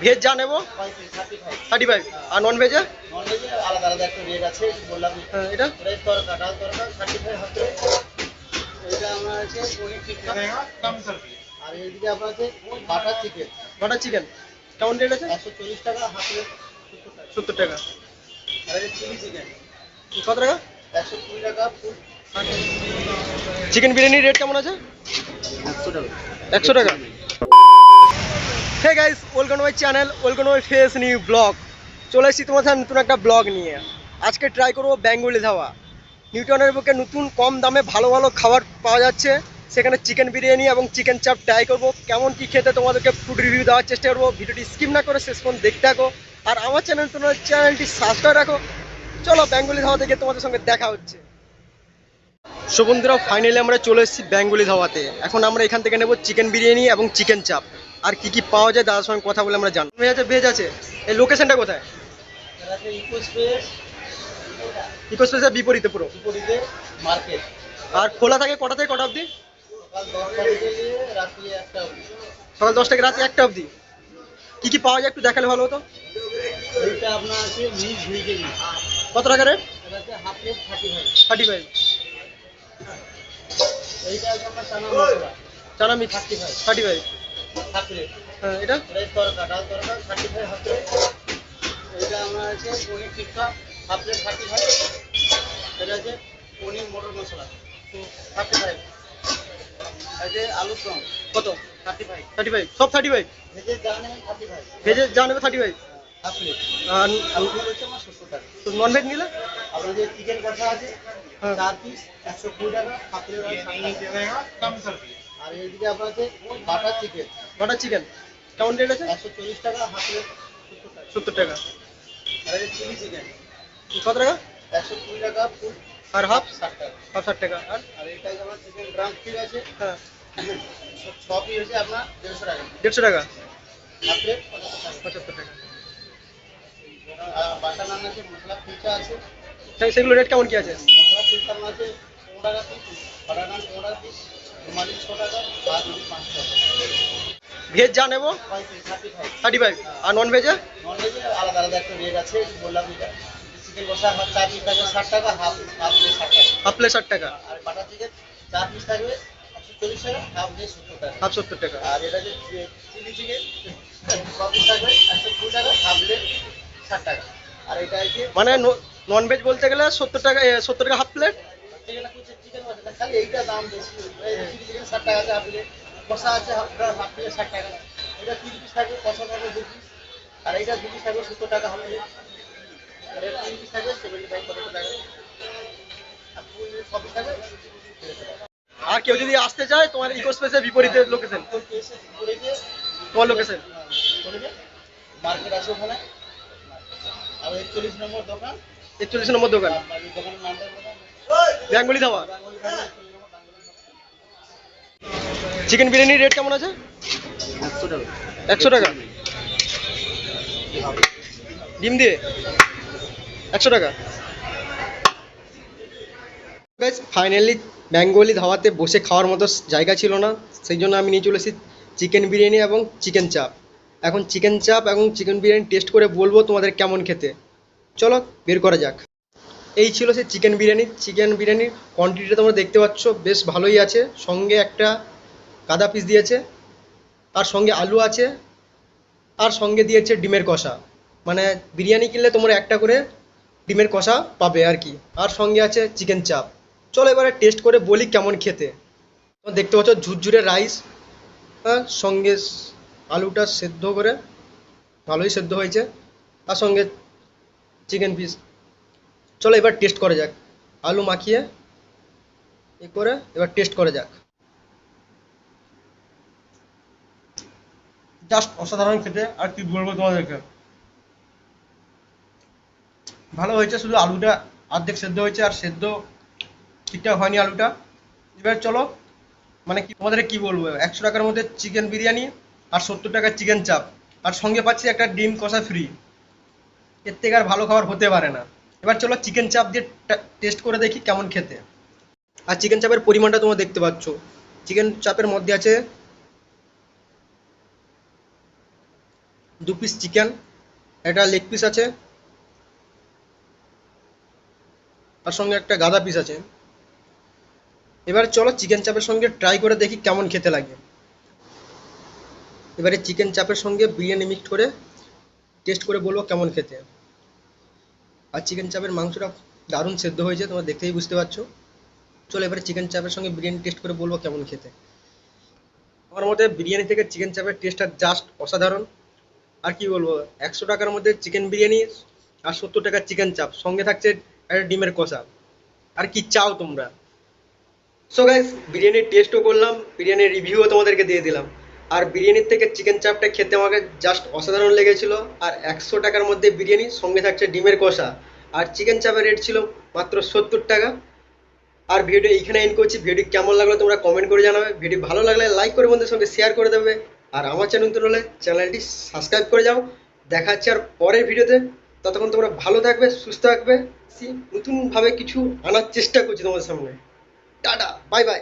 Veg যা নেবো 35, আর নন ভেজে আলাদা আলাদা একটা রেট আছে বললাম। এটা তরকা ডাল তরকা 35 হাতে। এটা আমার আছে পনির টিক্কা আর এইদিকে আপনার আছে বাটার চিকেন কেমন রেট আছে? 140 টাকা হাতে। 70 টাকা। আর এটা চিলি চিকেন কত টাকা? 120 টাকা ফুল। চিকেন বিরিয়ানির রেট কেমন আছে? 100 টাকা। 100 টাকা। Hey guys, welcome to my channel, welcome to my face new vlog. চলে এসেছি তোমার সাথে নতুন একটা ব্লগ নিয়ে। আজকে ট্রাই করবো বেঙ্গলি ধাবা। নিউটনের বুকে নতুন কম দামে ভালো ভালো খাবার পাওয়া যাচ্ছে, সেখানে চিকেন বিরিয়ানি এবং চিকেন চাপ ট্রাই করবো। কেমন কি খেতে তোমাদেরকে ফুড রিভিউ দেওয়ার চেষ্টা করবো। ভিডিওটি স্কিপ না করে শেষ পর্যন্ত দেখতে থাকো। আর আমার চ্যানেলটি সাবস্ক্রাইব রাখো। চলো বেঙ্গলি ধাবা থেকে তোমাদের সঙ্গে দেখা হচ্ছে। সো বন্ধুরা, ফাইনালি আমরা চলে এসেছি বেঙ্গলি ধাবাতে। এখন আমরা এখান থেকে নেবো চিকেন বিরিয়ানি এবং চিকেন চাপ। আর কি কি পাওয়া যায় দাদার সঙ্গে কথা বলে আমরা জানবো। ভেজ আছে। এই লোকেশনটা কোথায়? এটা আছে ইকো স্পেস ইকোস্পেসের বিপরীতে পুরো। বিপরীতে মার্কেট। আর খোলা থাকে কটা থেকে কটা অবধি? সকাল 10টা থেকে নিয়ে রাত্রি 1টা অবধি। সকাল 10 থেকে রাত 1টা অবধি। কি কি পাওয়া যায় একটু দেখালে ভালো হতো। এইটা আপনার আছে মিক্স ভেজিটেবল। কত টাকা রেট? এটা আছে হাফ প্লেট 35। 35। এইটা আছে আপনার চানা মশলা চানা মিক্স 35 35। Half plate. হ্যাঁ, এটা এটা তরকা ডাল তরকা 35 হাফ প্লেট। এটা আপনার আছে পনির টিক্কা হাফ প্লেট 35। এটা আছে পনির মটর মশলা 35। আছে আলু দম কত? 35। 35, সব 35। ভেজের যা নেবেন 35। ভেজে যা নেবে 35। Half plate. আর হাফ প্লেট হচ্ছে আমার 70 টাকা। নন ভেজ নিলে? আপনার যে চিকেন কষা আছে হ্যাঁ। 4 পিস 120 টাকা হাফ প্লেট। আর এইদিকে আপনার আছে বাটার চিকেন বাটার চিকেন কেমন রেট আছে? 140 টাকা হাফ প্লেট 70 70 টাকা। টাকা। আর এই চিলি চিকেন কত টাকা? 120 টাকা ফুল। আর হাফ? 60 টাকা। হাফ 60 টাকা। আর আর এটাই আমার চিকেন ড্রাম ফিল আছে হ্যাঁ 6 পিস হচ্ছে আপনার 150 টাকা 150 টাকা। হাফ প্লেট 75 টাকা। 75 টাকা। আর বাটার নান আছে মশলা কুলচা আছে। সেগুলো রেট কেমন কি আছে? মশলা কুলচা আপনার আছে 15 টাকা পিস। বাটার নান 15 টাকা পিস। রুমালি 6 টাকা আর রুটি 5 টাকা। ভেজ যা নেবো 35। 35, আর নন ভেজে নন ভেজে আলাদা আলাদা একটা রেট আছে বললাম। এটা চিকেন কষা 4 পিস থাকবে 60 টাকা হাফ হাফ প্লেট 60 টাকা। হাফ প্লেট 60 টাকা। আর বাটার চিকেন 4 পিস থাকবে 140 টাকা হাফ প্লেট 70 টাকা। হাফ 70 টাকা। আর এটা যে চিলি চিকেন 6 পিস থাকবে 120 টাকা হাফ প্লেট 60 টাকা। আর এটা আছে মানে নন ভেজ বলতে গেলে 70 টাকা, 70 টাকা হাফ প্লেট। চিকেন চিকেন মশলা খালি এইটা দাম বেশি। এই চিলি চিকেন 60 টাকা আছে হাফ প্লেট। কষা আছে হাফ প্লেট 60 টাকা। এটা 3 পিস থাকবে কষা থাকবে 2 পিস। আর এইটা 2 পিস থাকবে 70 টাকা হাফ প্লেট। আর এটা 3 পিস থাকবে 75 টাকা। আর ফুল 6 পিস থাকবে 150 টাকা। আর কেউ যদি আসতে চায় তোমার ইকোস্পেসের বিপরীতে লোকেশন, তোমার লোকেশন মার্কেট আছে ওখানে। আর 41 নম্বর দোকান। 41 নম্বর দোকান, বাড়ির দোকানের নামটা বেঙ্গলি ধাবা। চিকেন বিরিয়ানির রেট কেমন আছে? 100 টাকা। 100 টাকা। ডিম দিয়ে 100 টাকা। গাইস, ফাইনালি বেঙ্গলি ধাবাতে বসে খাওয়ার মতো জায়গা ছিল না, সেই জন্য আমি নিয়ে চলে এসেছি চিকেন বিরিয়ানি এবং চিকেন চাপ। এখন চিকেন চাপ এবং চিকেন বিরিয়ানি টেস্ট করে বলবো তোমাদের কেমন খেতে। চলো বের করা যাক। এই ছিল সেই চিকেন বিরিয়ানি। চিকেন বিরিয়ানির কোয়ান্টিটিটা তোমরা দেখতে পাচ্ছ, বেশ ভালোই আছে। সঙ্গে একটা কাদা পিস দিয়েছে, আর সঙ্গে আলু আছে, আর সঙ্গে দিয়েছে ডিমের কষা। মানে বিরিয়ানি কিনলে তোমরা একটা করে ডিমের কষা পাবে আর কি। আর সঙ্গে আছে চিকেন চাপ। চলো এবারে টেস্ট করে বলি কেমন খেতে। তোমরা দেখতে পাচ্ছ ঝুরঝুরে রাইস, হ্যাঁ, সঙ্গে আলুটা সেদ্ধ করে ভালোই সেদ্ধ হয়েছে, আর সঙ্গে চিকেন পিস। চলো এবার টেস্ট করা যাক। আলু মাখিয়ে এ করে এবার টেস্ট করা যাক। জাস্ট অসাধারণ খেতে, আর কি বলবো তোমাদেরকে। ভালো হয়েছে, শুধু আলুটা অর্ধেক সেদ্ধ হয়েছে, আর সেদ্ধ ঠিকঠাক হয়নি আলুটা। এবার চলো মানে কি তোমাদের কি বলবো, 100 টাকার মধ্যে চিকেন বিরিয়ানি আর 70 টাকার চিকেন চাপ, আর সঙ্গে পাচ্ছি একটা ডিম কষা ফ্রি। এর থেকে আর ভালো খাবার হতে পারে না। এবার চলো চিকেন চাপ দিয়ে টেস্ট করে দেখি কেমন খেতে। আর চিকেন চাপের পরিমাণটা তোমরা দেখতে পাচ্ছ। চিকেন চাপের মধ্যে আছে 2 পিস চিকেন, একটা লেগ পিস আছে, আর সঙ্গে একটা গাদা পিস আছে। এবার চলো চিকেন চাপের সঙ্গে ট্রাই করে দেখি কেমন খেতে লাগে। এবারে চিকেন চাপের সঙ্গে বিরিয়ানি মিক্সড করে টেস্ট করে বলবো কেমন খেতে। আর চিকেন চাপের মাংসটা দারুণ সেদ্ধ হয়েছে, তোমরা দেখতেই বুঝতে পারছো। চলো এবারে চিকেন চাপের সঙ্গে বিরিয়ানি টেস্ট করে বলবো কেমন খেতে। আমার মতে বিরিয়ানি থেকে চিকেন চাপের টেস্টটা জাস্ট অসাধারণ। আর কি বলবো, 100 টাকার মধ্যে চিকেন বিরিয়ানি আর 70 টাকার চিকেন চাপ, সঙ্গে থাকছে একটা ডিমের কষা। আর কি চাও তোমরা? সো গাইস, বিরিয়ানির টেস্টও করলাম, বিরিয়ানির রিভিউও তোমাদেরকে দিয়ে দিলাম। আর বিরিয়ানির থেকে চিকেন চাপটা খেতে আমাকে জাস্ট অসাধারণ লেগেছিল। আর 100 টাকার মধ্যে বিরিয়ানি, সঙ্গে থাকছে ডিমের কষা, আর চিকেন চাপের রেট ছিল মাত্র 70 টাকা। আর ভিডিওটা এইখানে এন্ড করছি। ভিডিওটি কেমন লাগলো তোমরা কমেন্ট করে জানাবে। ভিডিও ভালো লাগলে লাইক করে বন্ধুদের সঙ্গে শেয়ার করে দেবে। আর আমার চ্যানেল নতুন হলে চ্যানেলটি সাবস্ক্রাইব করে যাও। দেখা হচ্ছে আর পরের ভিডিওতে। ততক্ষণ তোমরা ভালো থাকবে, সুস্থ থাকবে। নতুনভাবে কিছু আনার চেষ্টা করছি তোমাদের সামনে। Tata, bye bye.